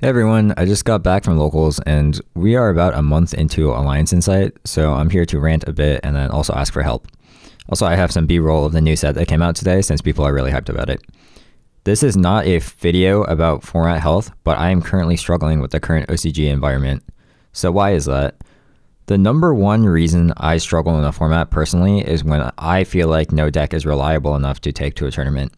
Hey everyone, I just got back from locals and we are about a month into Alliance Insight, so I'm here to rant a bit and then also ask for help. Also, I have some B-roll of the new set that came out today since people are really hyped about it. This is not a video about format health, but I am currently struggling with the current OCG environment. So why is that? The number one reason I struggle in a format personally is when I feel like no deck is reliable enough to take to a tournament.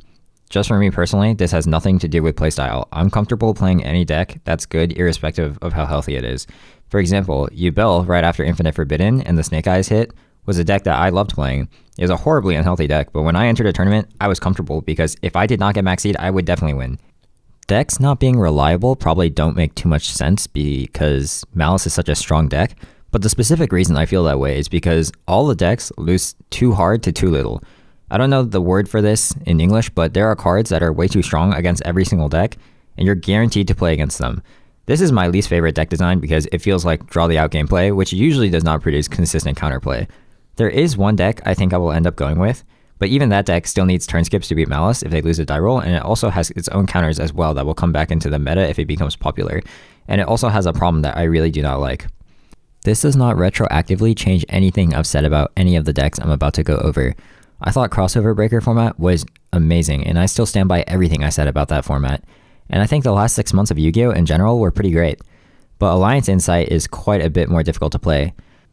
Just for me personally, this has nothing to do with playstyle. I'm comfortable playing any deck that's good irrespective of how healthy it is. For example, Yubel right after Infinite Forbidden and the Snake Eyes hit was a deck that I loved playing. It was a horribly unhealthy deck, but when I entered a tournament, I was comfortable because if I did not get max seed, I would definitely win. Decks not being reliable probably don't make too much sense because Malice is such a strong deck, but the specific reason I feel that way is because all the decks lose too hard to too little. I don't know the word for this in English, but there are cards that are way too strong against every single deck, and you're guaranteed to play against them. This is my least favorite deck design because it feels like draw the out gameplay, which usually does not produce consistent counterplay. There is one deck I think I will end up going with, but even that deck still needs turn skips to beat Malice if they lose a die roll, and it also has its own counters as well that will come back into the meta if it becomes popular, and it also has a problem that I really do not like. This does not retroactively change anything I've said about any of the decks I'm about to go over. I thought Crossover Breaker format was amazing, and I still stand by everything I said about that format. And I think the last 6 months of Yu-Gi-Oh! In general were pretty great. But Alliance Insight is quite a bit more difficult to play.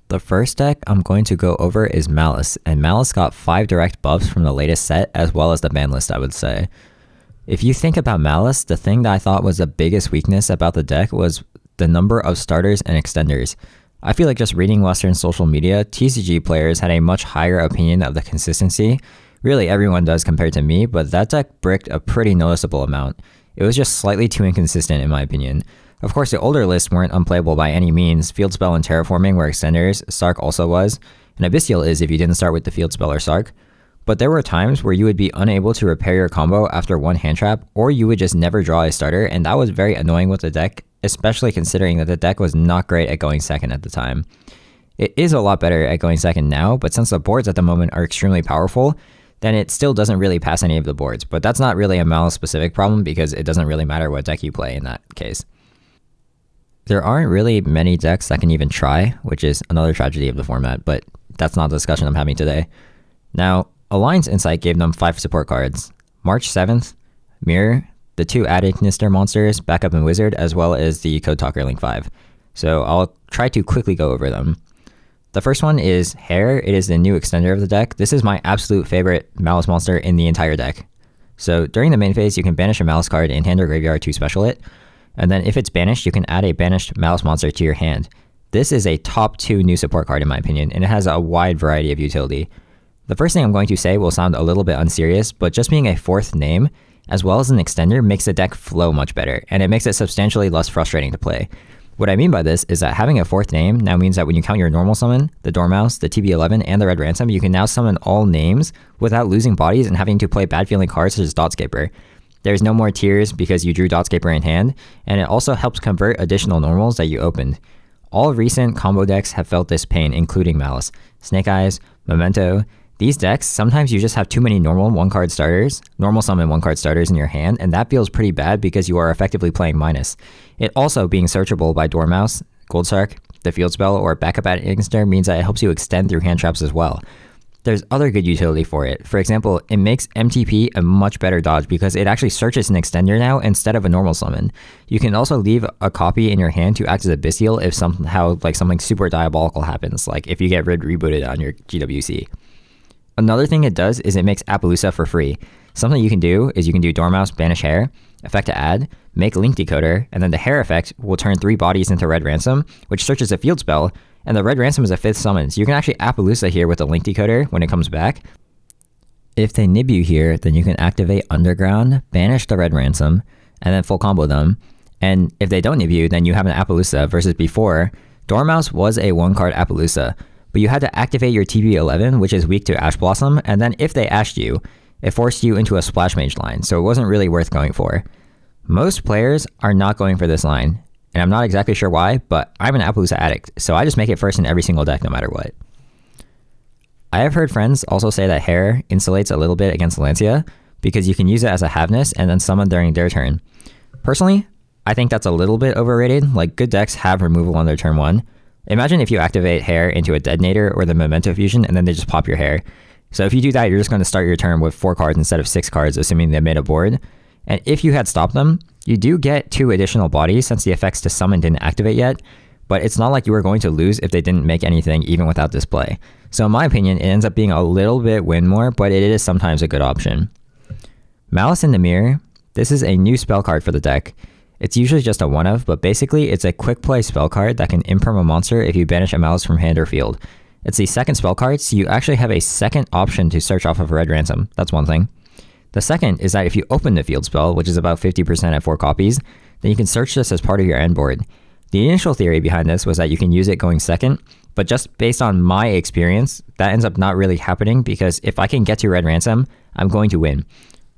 The first deck I'm going to go over is Malice, and Malice got 5 direct buffs from the latest set as well as the ban list, I would say. If you think about Malice, the thing that I thought was the biggest weakness about the deck was the number of starters and extenders. I feel like just reading Western social media, TCG players had a much higher opinion of the consistency. Really everyone does compared to me, but that deck bricked a pretty noticeable amount. It was just slightly too inconsistent in my opinion. Of course, the older lists weren't unplayable by any means. Field Spell and Terraforming were extenders, Sark also was, and Abyssial is if you didn't start with the Field Spell or Sark. But there were times where you would be unable to repair your combo after one hand trap, or you would just never draw a starter, and that was very annoying with the deck, especially considering that the deck was not great at going second at the time. It is a lot better at going second now, but since the boards at the moment are extremely powerful, then it still doesn't really pass any of the boards. But that's not really a Malice specific problem because it doesn't really matter what deck you play in that case. There aren't really many decks that can even try, which is another tragedy of the format, but that's not the discussion I'm having today. Now, Alliance Insight gave them 5 support cards. March 7th, Mirror, the 2 added Knister monsters, Backup and Wizard, as well as the Codetalker Link 5. So I'll try to quickly go over them. The first one is Hare. It is the new extender of the deck. This is my absolute favorite Malice monster in the entire deck. So during the main phase, you can banish a Malice card in hand or graveyard to special it. And then if it's banished, you can add a banished Malice monster to your hand. This is a top 2 new support card in my opinion, and it has a wide variety of utility. The first thing I'm going to say will sound a little bit unserious, but just being a 4th name, as well as an extender, makes the deck flow much better, and it makes it substantially less frustrating to play. What I mean by this is that having a 4th name now means that when you count your normal summon, the Dormouse, the TB11, and the Red Ransom, you can now summon all names without losing bodies and having to play bad feeling cards such as Dotscaper. There's no more tears because you drew Dotscaper in hand, and it also helps convert additional normals that you opened. All recent combo decks have felt this pain, including Malice, Snake Eyes, Memento. These decks, sometimes you just have too many normal summon 1-card starters in your hand, and that feels pretty bad because you are effectively playing minus. It also being searchable by Dormouse, Gold Sark, the Field Spell, or Backup at Inkster means that it helps you extend through hand traps as well. There's other good utility for it. For example, it makes MTP a much better dodge because it actually searches an extender now instead of a normal summon. You can also leave a copy in your hand to act as a Abyssial if somehow something super diabolical happens, like if you get rebooted on your GWC. Another thing it does is it makes Appaloosa for free. Something you can do is you can do Dormouse, banish Hare, effect to add, make Link Decoder, and then the Hare effect will turn 3 bodies into Red Ransom, which searches a field spell, and the Red Ransom is a 5th summon, so you can actually Appaloosa here with the Link Decoder when it comes back. If they nib you here, then you can activate Underground, banish the Red Ransom, and then full combo them. And if they don't nib you, then you have an Appaloosa, versus before, Dormouse was a 1-card Appaloosa, but you had to activate your TB11, which is weak to Ash Blossom, and then if they ashed you, it forced you into a Splash Mage line, so it wasn't really worth going for. Most players are not going for this line, and I'm not exactly sure why, but I'm an Appaloosa addict, so I just make it first in every single deck no matter what. I have heard friends also say that Hare insulates a little bit against Lancia, because you can use it as a Havness and then summon during their turn. Personally, I think that's a little bit overrated. Like, good decks have removal on their turn 1. Imagine if you activate Hare into a Detonator or the Memento fusion, and then they just pop your Hare. So if you do that, you're just going to start your turn with 4 cards instead of 6 cards, assuming they made a board. And if you had stopped them, you do get 2 additional bodies since the effects to summon didn't activate yet, but it's not like you were going to lose if they didn't make anything even without this play. So in my opinion, it ends up being a little bit win more, but it is sometimes a good option. Malice in the Mirror. This is a new spell card for the deck. It's usually just a one-of, but basically it's a quick play spell card that can imperm a monster if you banish a Malice from hand or field. It's the second spell card, so you actually have a second option to search off of Red Ransom. That's one thing. The second is that if you open the field spell, which is about 50% at 4 copies, then you can search this as part of your end board. The initial theory behind this was that you can use it going second, but just based on my experience, that ends up not really happening because if I can get to Red Ransom, I'm going to win.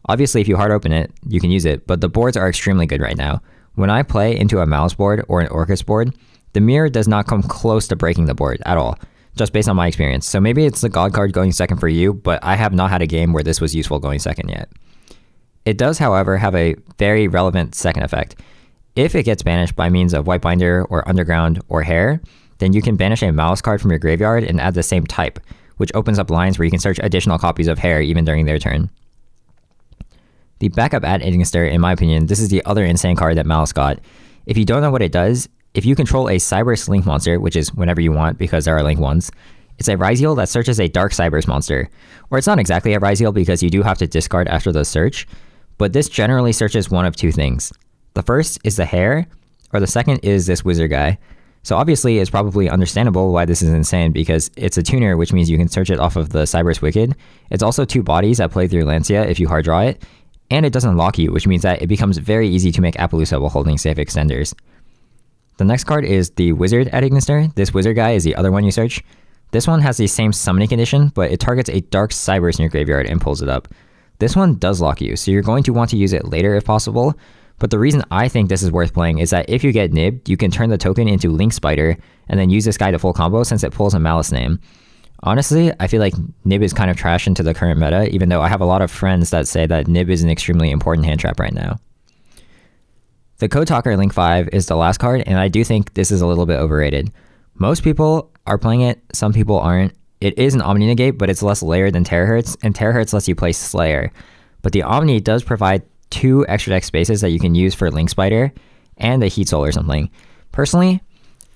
Obviously, if you hard open it, you can use it, but the boards are extremely good right now. When I play into a Malice board or an Orcust board, the mirror does not come close to breaking the board at all, just based on my experience. So maybe it's the God card going second for you, but I have not had a game where this was useful going second yet. It does, however, have a very relevant second effect. If it gets banished by means of Whitebinder or Underground or Hare, then you can banish a Malice card from your graveyard and add the same type, which opens up lines where you can search additional copies of Hare even during their turn. The backup Ad Ignister, in my opinion, this is the other insane card that Malice got. If you don't know what it does, if you control a cyberse link monster, which is whenever you want because there are link ones, it's a Ryzeal that searches a dark cyberse monster. Or it's not exactly a Ryzeal because you do have to discard after the search, but this generally searches one of 2 things. The first is the Hare, or the second is this wizard guy. So obviously it's probably understandable why this is insane because it's a tuner, which means you can search it off of the cyberse wicked. It's also 2 bodies that play through Lancia if you hard draw it, and it doesn't lock you, which means that it becomes very easy to make Appaloosa while holding safe extenders. The next card is the Wizard Ad Ignister. This wizard guy is the other one you search. This one has the same summoning condition, but it targets a dark cyberse in your graveyard and pulls it up. This one does lock you, so you're going to want to use it later if possible, but the reason I think this is worth playing is that if you get nibbed, you can turn the token into Link Spider and then use this guy to full combo since it pulls a Malice name. Honestly, I feel like Nib is kind of trash into the current meta, even though I have a lot of friends that say that Nib is an extremely important hand trap right now. The Codetalker Link 5 is the last card, and I do think this is a little bit overrated. Most people are playing it, some people aren't. It is an Omni Negate, but it's less layered than Terahertz, and Terahertz lets you play Slayer. But the Omni does provide 2 extra deck spaces that you can use for Link Spider and a Heat Soul or something. Personally,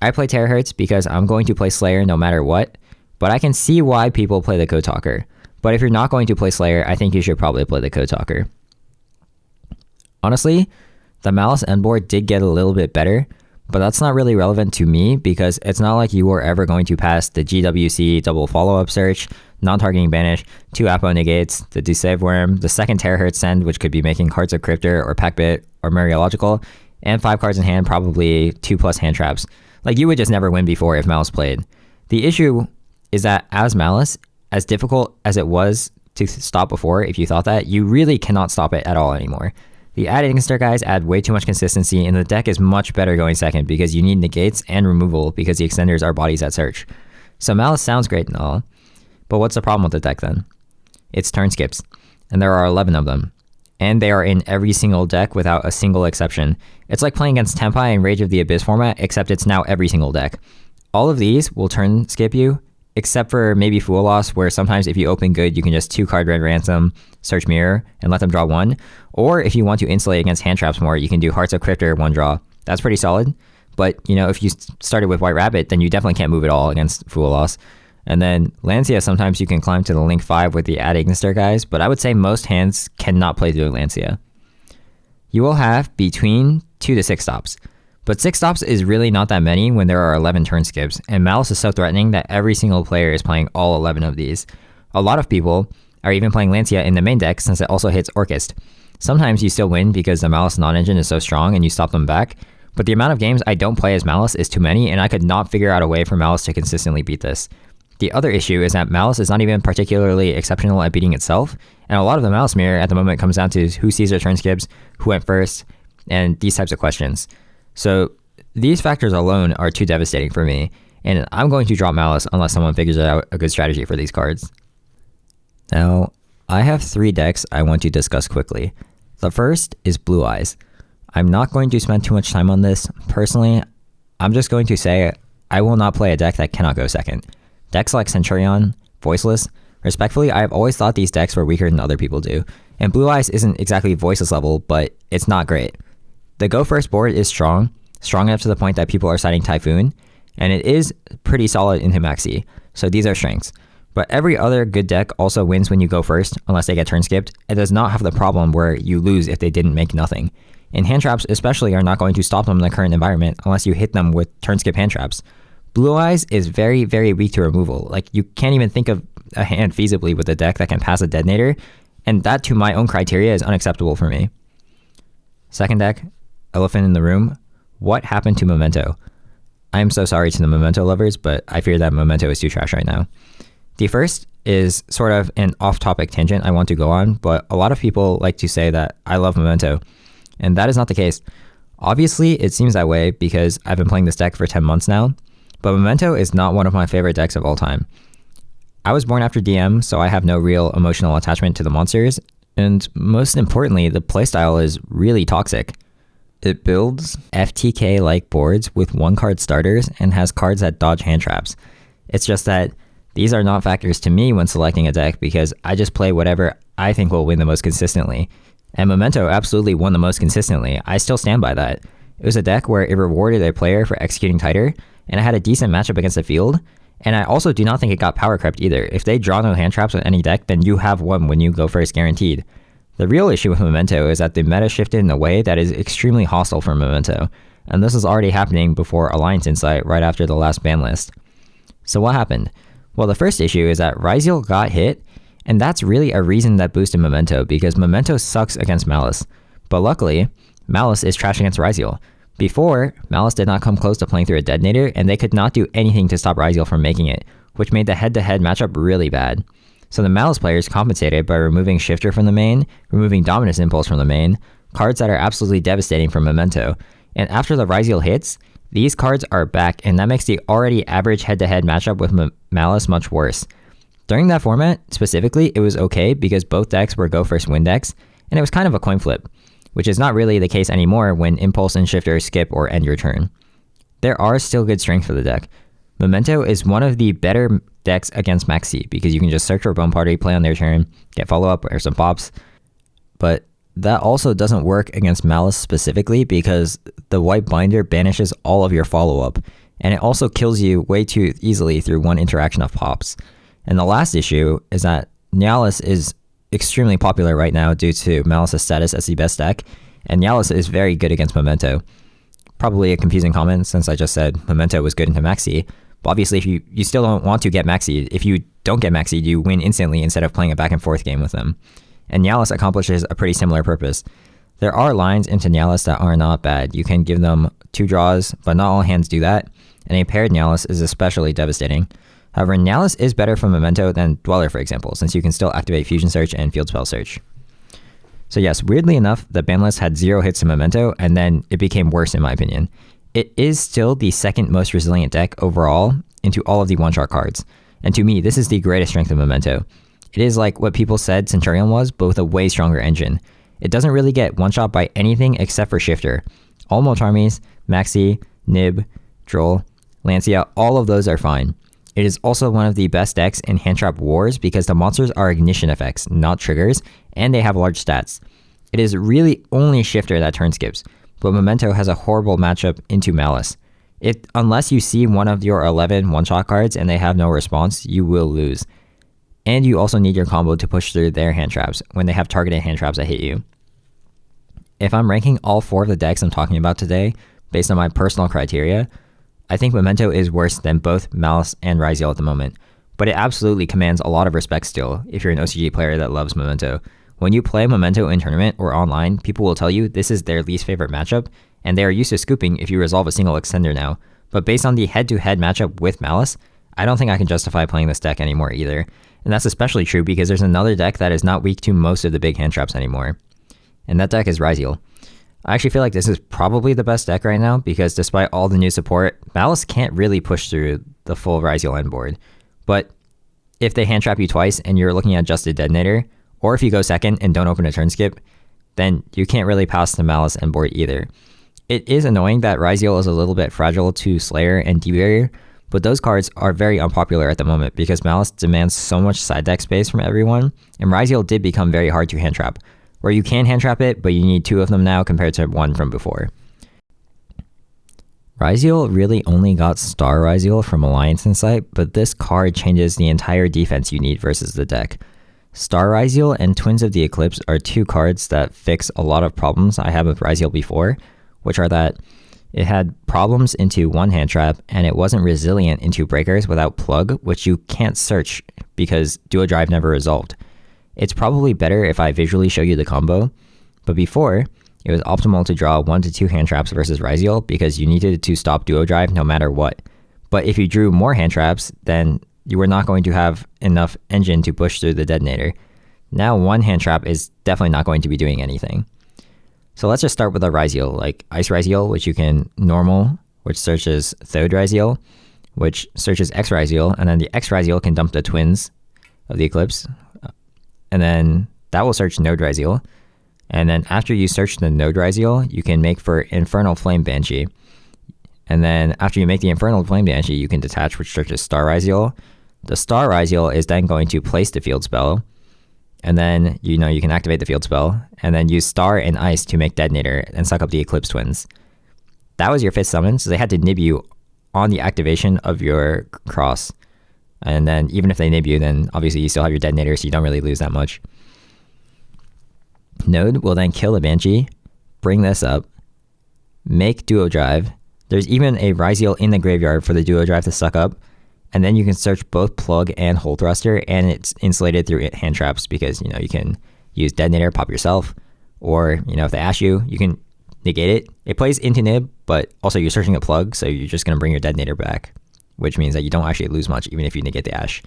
I play Terahertz because I'm going to play Slayer no matter what, but I can see why people play the Codetalker. But if you're not going to play Slayer, I think you should probably play the Codetalker. Honestly, the Malice end board did get a little bit better, but that's not really relevant to me because it's not like you were ever going to pass the GWC double follow-up search, non-targeting banish, 2 Apo negates, the Deceive Worm, the second Terahertz send, which could be making Hearts of Cryptor or Packbit or Mariological, and 5 cards in hand, probably 2+ hand traps. Like, you would just never win before if Malice played. The issue is that as Malice, as difficult as it was to stop before, if you thought that, you really cannot stop it at all anymore. The Ad Ignister guys add way too much consistency, and the deck is much better going second because you need negates and removal because the extenders are bodies that search. So Malice sounds great and all, but what's the problem with the deck then? It's turn skips, and there are 11 of them. And they are in every single deck without a single exception. It's like playing against Tempai in Rage of the Abyss format, except it's now every single deck. All of these will turn skip you, except for maybe Fool Loss, where sometimes if you open good, you can just 2-card Red Ransom, search Mirror, and let them draw 1. Or if you want to insulate against hand traps more, you can do Hearts of Cryptor 1 draw. That's pretty solid. But, you know, if you started with White Rabbit, then you definitely can't move at all against Fool Loss. And then Lancia, sometimes you can climb to the Link 5 with the Ad Ignister guys, but I would say most hands cannot play through Lancia. You will have between 2 to 6 stops. But 6 stops is really not that many when there are 11 turn skips, and Malice is so threatening that every single player is playing all 11 of these. A lot of people are even playing Lancia in the main deck since it also hits Orcust. Sometimes you still win because the Malice non-engine is so strong and you stop them back, but the amount of games I don't play as Malice is too many, and I could not figure out a way for Malice to consistently beat this. The other issue is that Malice is not even particularly exceptional at beating itself, and a lot of the Malice mirror at the moment comes down to who sees their turn skips, who went first, and these types of questions. So these factors alone are too devastating for me, and I'm going to drop Malice unless someone figures out a good strategy for these cards. Now, I have 3 decks I want to discuss quickly. The first is Blue Eyes. I'm not going to spend too much time on this. Personally, I'm just going to say I will not play a deck that cannot go second. Decks like Centurion, Voiceless, respectfully, I've always thought these decks were weaker than other people do. And Blue Eyes isn't exactly Voiceless level, but it's not great. The Go First board is strong enough to the point that people are citing Typhoon, and it is pretty solid into Maxi, so these are strengths. But every other good deck also wins when you go first, unless they get turn skipped. It does not have the problem where you lose if they didn't make nothing. And hand traps especially are not going to stop them in the current environment unless you hit them with turn skip hand traps. Blue Eyes is very, very weak to removal. Like, you can't even think of a hand feasibly with a deck that can pass a detonator, and that to my own criteria is unacceptable for me. Second deck, Elephant in the Room. What happened to Memento? I am so sorry to the Memento lovers, but I fear that Memento is too trash right now. The first is sort of an off-topic tangent I want to go on, but a lot of people like to say that I love Memento, and that is not the case. Obviously, it seems that way because I've been playing this deck for 10 months now, but Memento is not one of my favorite decks of all time. I was born after DM, so I have no real emotional attachment to the monsters, and most importantly, the playstyle is really toxic. It builds FTK-like boards with one-card starters and has cards that dodge hand traps. It's just that these are not factors to me when selecting a deck because I just play whatever I think will win the most consistently. And Memento absolutely won the most consistently. I still stand by that. It was a deck where it rewarded a player for executing tighter, and it had a decent matchup against the field. And I also do not think it got power crept either. If they draw no hand traps on any deck, then you have one when you go first guaranteed. The real issue with Memento is that the meta shifted in a way that is extremely hostile for Memento, and this is already happening before Alliance Insight right after the last ban list. So what happened? Well, the first issue is that Ryzeal got hit, and that's really a reason that boosted Memento, because Memento sucks against Malice. But luckily, Malice is trash against Ryzeal. Before, Malice did not come close to playing through a detonator, and they could not do anything to stop Ryzeal from making it, which made the head-to-head matchup really bad. So the Malice players compensated by removing Shifter from the main, removing Dominus Impulse from the main, cards that are absolutely devastating for Memento. And after the Ryzeal hits, these cards are back, and that makes the already average head-to-head matchup with Malice much worse. During that format, specifically, it was okay because both decks were go first win decks, and it was kind of a coin flip, which is not really the case anymore when Impulse and Shifter skip or end your turn. There are still good strengths for the deck. Memento is one of the better decks against Maxi because you can just search for Bone Party, play on their turn, get follow-up or some pops. But that also doesn't work against Malice specifically because the white binder banishes all of your follow-up, and it also kills you way too easily through one interaction of pops. And the last issue is that Nyalus is extremely popular right now due to Malice's status as the best deck, and Nyalus is very good against Memento. Probably a confusing comment since I just said Memento was good into Maxi, but obviously if you still don't want to get Maxi, if you don't get Maxi, you win instantly instead of playing a back and forth game with them. And Nyalus accomplishes a pretty similar purpose. There are lines into Nyalus that are not bad. You can give them 2 draws, but not all hands do that, and a paired Nyalus is especially devastating. However, Nyalus is better for Memento than Dweller, for example, since you can still activate Fusion Search and Field Spell Search. So yes, weirdly enough, the ban list had 0 hits to Memento, and then it became worse in my opinion. It is still the second most resilient deck overall into all of the one-shot cards, and to me, this is the greatest strength of Memento. It is like what people said Centurion was, but with a way stronger engine. It doesn't really get one-shot by anything except for Shifter. All Molcharmies, Maxi, Nib, Droll, Lancia, all of those are fine. It is also one of the best decks in hand trap wars because the monsters are ignition effects, not triggers, and they have large stats. It is really only Shifter that turn skips, but Memento has a horrible matchup into Malice. Unless you see one of your 11 one-shot cards and they have no response, you will lose. And you also need your combo to push through their hand traps when they have targeted hand traps that hit you. If I'm ranking all 4 of the decks I'm talking about today, based on my personal criteria, I think Memento is worse than both Malice and Ryzeal at the moment, but it absolutely commands a lot of respect still if you're an OCG player that loves Memento. When you play Memento in tournament or online, people will tell you this is their least favorite matchup, and they are used to scooping if you resolve a single extender now. But based on the head-to-head matchup with Malice, I don't think I can justify playing this deck anymore either. And that's especially true because there's another deck that is not weak to most of the big hand traps anymore. And that deck is Ryzeal. I actually feel like this is probably the best deck right now because despite all the new support, Malice can't really push through the full Ryzeal end board. But if they hand trap you twice and you're looking at just a detonator, or if you go second and don't open a turn skip, then you can't really pass the Malice end board either. It is annoying that Ryzeal is a little bit fragile to Slayer and D-Barrier, but those cards are very unpopular at the moment because Malice demands so much side deck space from everyone, and Ryzeal did become very hard to hand trap, where you can hand trap it, but you need 2 of them now compared to 1 from before. Ryzeal really only got Star Ryzeal from Alliance Insight, but this card changes the entire defense you need versus the deck. Star Ryzeal and Twins of the Eclipse are 2 cards that fix a lot of problems I had with Ryzeal before, which are that it had problems into 1 hand trap, and it wasn't resilient into breakers without plug, which you can't search because Duo Drive never resolved. It's probably better if I visually show you the combo, but before, it was optimal to draw 1 to 2 hand traps versus Ryzeal because you needed to stop Duo Drive no matter what. But if you drew more hand traps, then you were not going to have enough engine to push through the detonator. Now 1 hand trap is definitely not going to be doing anything. So let's just start with a Ryzeal, like Ice Ryzeal, which you can normal, which searches Thode Ryzeal, which searches X Ryzeal, and then the X Ryzeal can dump the Twins of the Eclipse. And then that will search Node Ryzeal. And then after you search the Node Ryzeal, you can make for Infernal Flame Banshee. And then after you make the Infernal Flame Banshee, you can detach, which searches Star Ryzeal. The Star Ryzeal is then going to place the field spell. And then, you can activate the field spell, and then use Star and Ice to make Detonator and suck up the Eclipse Twins. That was your 5th summon, so they had to nib you on the activation of your cross. And then even if they nib you, then obviously you still have your Detonator, so you don't really lose that much. Node will then kill a Banshee, bring this up, make Duo Drive. There's even a Ryzeal in the graveyard for the Duo Drive to suck up. And then you can search both Plug and Hole Thruster, and it's insulated through hand traps because, you can use Detonator, pop yourself, or, if they ash you, you can negate it. It plays into nib, but also you're searching a Plug, so you're just going to bring your Detonator back, which means that you don't actually lose much even if you negate the ash.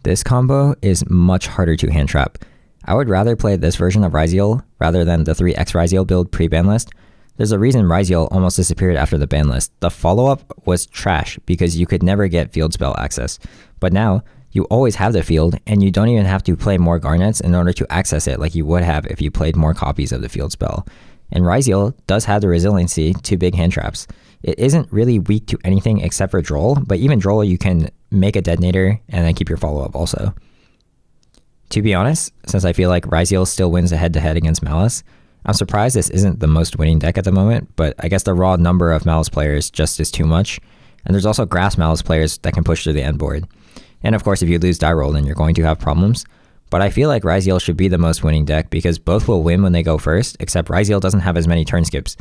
This combo is much harder to hand trap. I would rather play this version of Ryzeal rather than the 3X Ryzeal build pre-ban list. There's a reason Ryzeal almost disappeared after the ban list. The follow-up was trash because you could never get field spell access. But now, you always have the field, and you don't even have to play more Garnets in order to access it like you would have if you played more copies of the field spell. And Ryzeal does have the resiliency to big hand traps. It isn't really weak to anything except for Droll, but even Droll you can make a Detonator and then keep your follow-up also. To be honest, since I feel like Ryzeal still wins the head-to-head against Malice, I'm surprised this isn't the most winning deck at the moment, but I guess the raw number of Malice players just is too much, and there's also Grass Malice players that can push through the end board. And of course, if you lose die roll, then you're going to have problems, but I feel like Ryzeal should be the most winning deck because both will win when they go first, except Ryzeal doesn't have as many turn skips.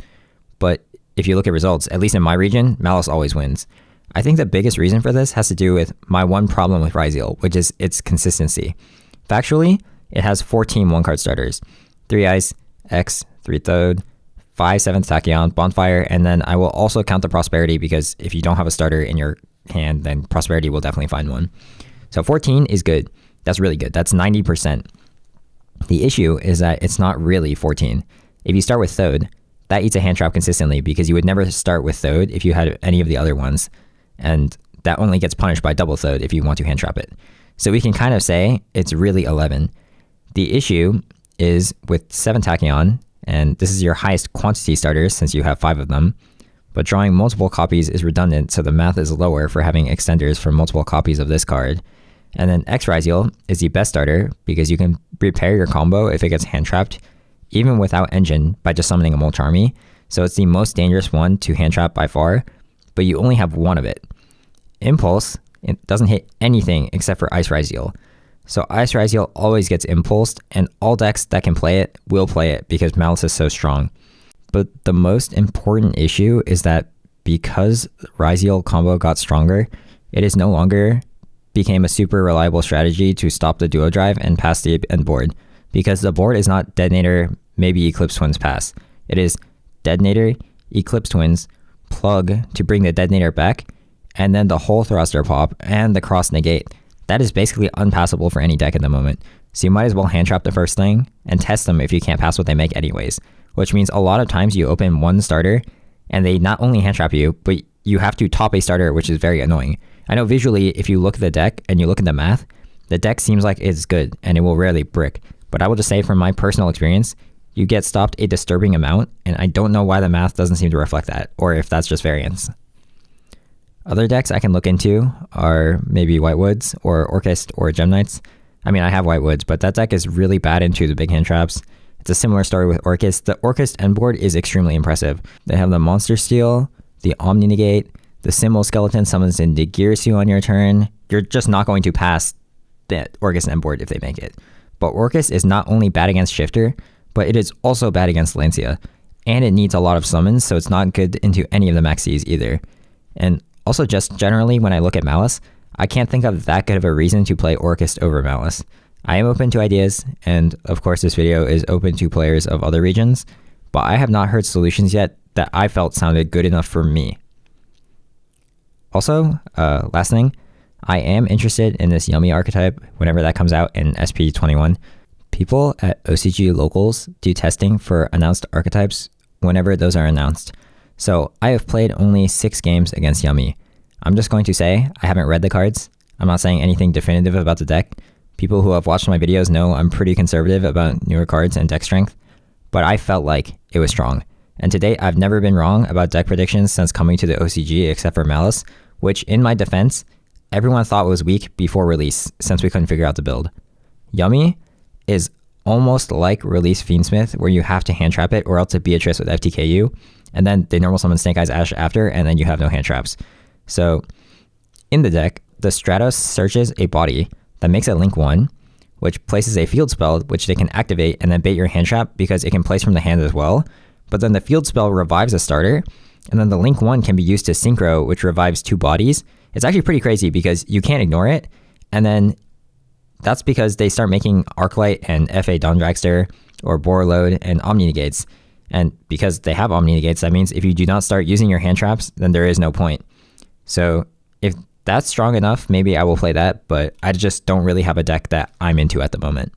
But if you look at results, at least in my region, Malice always wins. I think the biggest reason for this has to do with my one problem with Ryzeal, which is its consistency. Factually, it has 14 1-card starters, 3 Ice, X, 3 Thode, 5 7th Tachyon, Bonfire, and then I will also count the Prosperity because if you don't have a starter in your hand, then Prosperity will definitely find one. So 14 is good. That's really good. That's 90%. The issue is that it's not really 14. If you start with Thode, that eats a hand trap consistently because you would never start with Thode if you had any of the other ones, and that only gets punished by double Thode if you want to hand trap it. So we can kind of say it's really 11. The issue is with 7 Tachyon, and this is your highest quantity starters since you have 5 of them, but drawing multiple copies is redundant, so the math is lower for having extenders for multiple copies of this card. And then X Ryzeal is the best starter because you can repair your combo if it gets hand trapped, even without engine, by just summoning a Mulch Army. So it's the most dangerous one to hand trap by far, but you only have one of it. Impulse, it doesn't hit anything except for Ice Ryzeal. So Ice Ryzeal always gets impulsed, and all decks that can play it will play it because Malice is so strong. But the most important issue is that because Ryzeal Combo got stronger, it is no longer became a super reliable strategy to stop the duo drive and pass the end board, because the board is not Detonator, maybe Eclipse Twins pass. It is Detonator, Eclipse Twins, plug to bring the Detonator back, and then the Hole Thruster pop and the cross negate. That is basically unpassable for any deck at the moment. So you might as well hand trap the first thing and test them if you can't pass what they make anyways, which means a lot of times you open one starter and they not only hand trap you, but you have to top a starter, which is very annoying. I know visually, if you look at the deck and you look at the math, the deck seems like it's good and it will rarely brick. But I will just say from my personal experience, you get stopped a disturbing amount, and I don't know why the math doesn't seem to reflect that, or if that's just variance. Other decks I can look into are maybe Whitewoods or Orcust or Gem Knights. I mean, I have Whitewoods, but that deck is really bad into the big hand traps. It's a similar story with Orcust. The Orcust end board is extremely impressive. They have the Monster Steal, the Omni Negate, the Symbol Skeleton summons into Girsu on your turn. You're just not going to pass the Orcust end board if they make it. But Orcust is not only bad against Shifter, but it is also bad against Lancia. And it needs a lot of summons, so it's not good into any of the maxis either. And also just generally, when I look at Malice, I can't think of that good of a reason to play Orcust over Malice. I am open to ideas, and of course this video is open to players of other regions, but I have not heard solutions yet that I felt sounded good enough for me. Also, last thing, I am interested in this Yummy archetype whenever that comes out in SP21. People at OCG Locals do testing for announced archetypes whenever those are announced. So I have played only 6 games against Yummy. I'm just going to say I haven't read the cards. I'm not saying anything definitive about the deck. People who have watched my videos know I'm pretty conservative about newer cards and deck strength, but I felt like it was strong. And to date, I've never been wrong about deck predictions since coming to the OCG except for Malice, which in my defense, everyone thought was weak before release since we couldn't figure out the build. Yummy is almost like Release Fiendsmith, where you have to hand trap it or else it Beatrice with FTKU, and then they normal summon Snake Eyes Ash after, and then you have no hand traps. So in the deck, the Stratos searches a body that makes it link 1, which places a field spell which they can activate and then bait your hand trap because it can place from the hand as well. But then the field spell revives a starter, and then the link 1 can be used to synchro, which revives 2 bodies. It's actually pretty crazy because you can't ignore it, and then that's because they start making Arclight and FA Dawn Dragster or Borreload and Omni Negates. And because they have Omni Negates, that means if you do not start using your hand traps, then there is no point. So if that's strong enough, maybe I will play that, but I just don't really have a deck that I'm into at the moment.